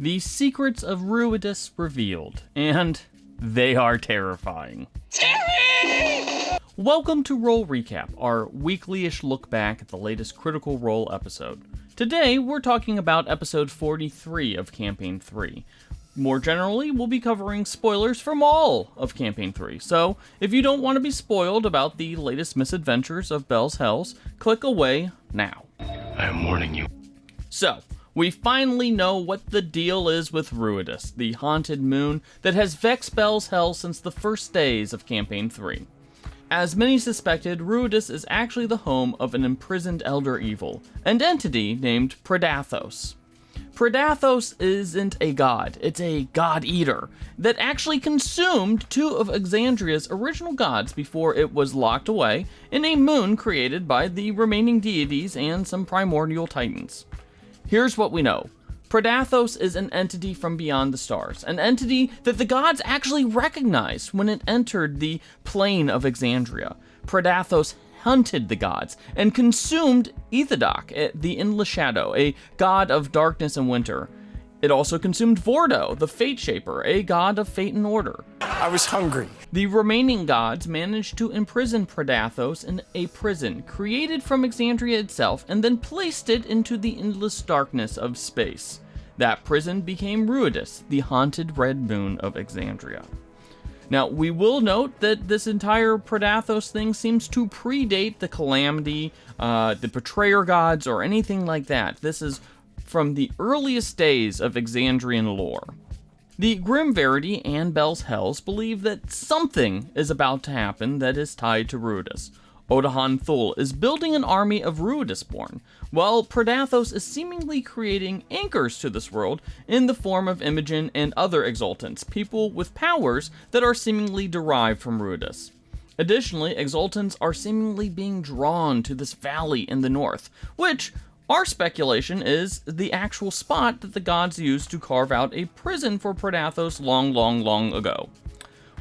The secrets of Ruidus revealed, and they are terrifying. Welcome to Roll Recap, our weekly-ish look back at the latest Critical Role episode. Today, we're talking about episode 43 of Campaign 3. More generally, we'll be covering spoilers from all of Campaign 3, so if you don't want to be spoiled about the latest misadventures of Bell's Hells, click away now. I am warning you. So, we finally know what the deal is with Ruidus, the haunted moon that has vexed Bell's Hell since the first days of Campaign 3. As many suspected, Ruidus is actually the home of an imprisoned elder evil, an entity named Predathos. Predathos isn't a god, it's a god-eater that actually consumed two of Exandria's original gods before it was locked away in a moon created by the remaining deities and some primordial titans. Here's what we know. Predathos is an entity from beyond the stars, an entity that the gods actually recognized when it entered the plane of Exandria. Predathos hunted the gods and consumed Ethodoc, the Endless Shadow, a god of darkness and winter. It also consumed Vordo, the Fate Shaper, a god of fate and order. I was hungry. The remaining gods managed to imprison Predathos in a prison created from Exandria itself and then placed it into the endless darkness of space. That prison became Ruidus, the haunted red moon of Exandria. Now, we will note that this entire Predathos thing seems to predate the Calamity, the Betrayer gods, or anything like that. This is from the earliest days of Exandrian lore. The Grim Verity and Bell's Hells believe that something is about to happen that is tied to Ruidus. Odahan Thul is building an army of Ruidusborn, while Predathos is seemingly creating anchors to this world in the form of Imogen and other exaltants, people with powers that are seemingly derived from Ruidus. Additionally, exaltants are seemingly being drawn to this valley in the north, which our speculation is the actual spot that the gods used to carve out a prison for Predathos long ago.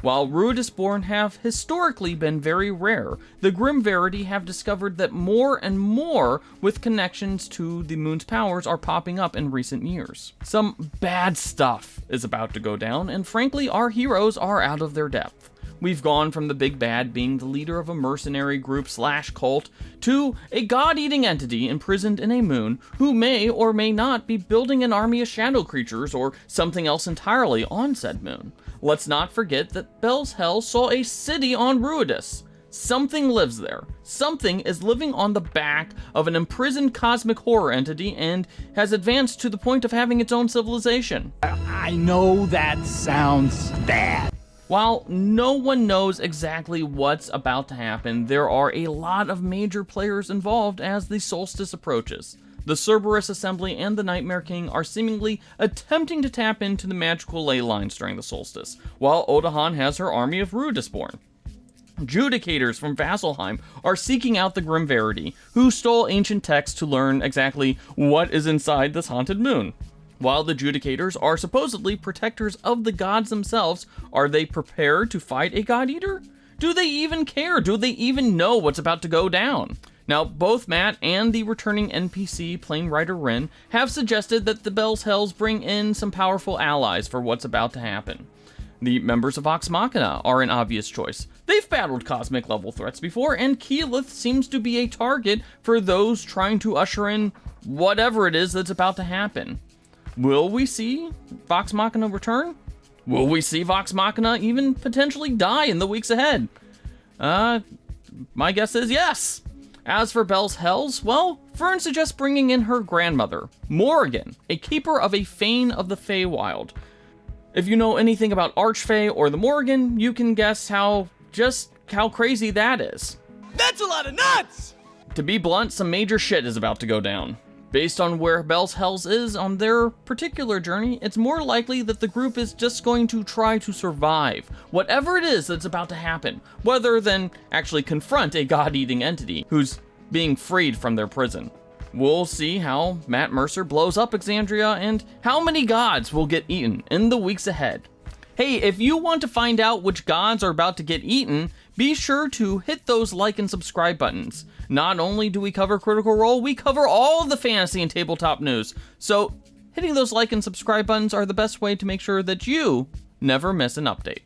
While Ruidusborn have historically been very rare, the Grim Verity have discovered that more and more with connections to the moon's powers are popping up in recent years. Some bad stuff is about to go down, and frankly, our heroes are out of their depth. We've gone from the big bad being the leader of a mercenary group / cult to a god-eating entity imprisoned in a moon who may or may not be building an army of shadow creatures or something else entirely on said moon. Let's not forget that Bell's Hell saw a city on Ruidus. Something lives there. Something is living on the back of an imprisoned cosmic horror entity and has advanced to the point of having its own civilization. I know that sounds bad. While no one knows exactly what's about to happen, there are a lot of major players involved as the solstice approaches. The Cerberus Assembly and the Nightmare King are seemingly attempting to tap into the magical ley lines during the solstice, while Odahan has her army of Ruidusborn. Judicators from Vasselheim are seeking out the Grim Verity, who stole ancient texts to learn exactly what is inside this haunted moon. While the Judicators are supposedly protectors of the gods themselves, are they prepared to fight a god-eater? Do they even care? Do they even know what's about to go down? Now, both Matt and the returning NPC Plane Rider Rin have suggested that the Bell's Hells bring in some powerful allies for what's about to happen. The members of Vox Machina are an obvious choice. They've battled cosmic level threats before, and Keyleth seems to be a target for those trying to usher in whatever it is that's about to happen. Will we see Vox Machina return? Will we see Vox Machina even potentially die in the weeks ahead? My guess is yes. As for Bell's Hells, well, Fern suggests bringing in her grandmother, Morrigan, a keeper of a Fane of the Feywild. If you know anything about Archfey or the Morrigan, you can guess how crazy that is. That's a lot of nuts! To be blunt, some major shit is about to go down. Based on where Bell's Hells is on their particular journey, it's more likely that the group is just going to try to survive whatever it is that's about to happen, rather than actually confront a god-eating entity who's being freed from their prison. We'll see how Matt Mercer blows up Exandria and how many gods will get eaten in the weeks ahead. Hey, if you want to find out which gods are about to get eaten, be sure to hit those like and subscribe buttons. Not only do we cover Critical Role, we cover all the fantasy and tabletop news. So Hitting those like and subscribe buttons are the best way to make sure that you never miss an update.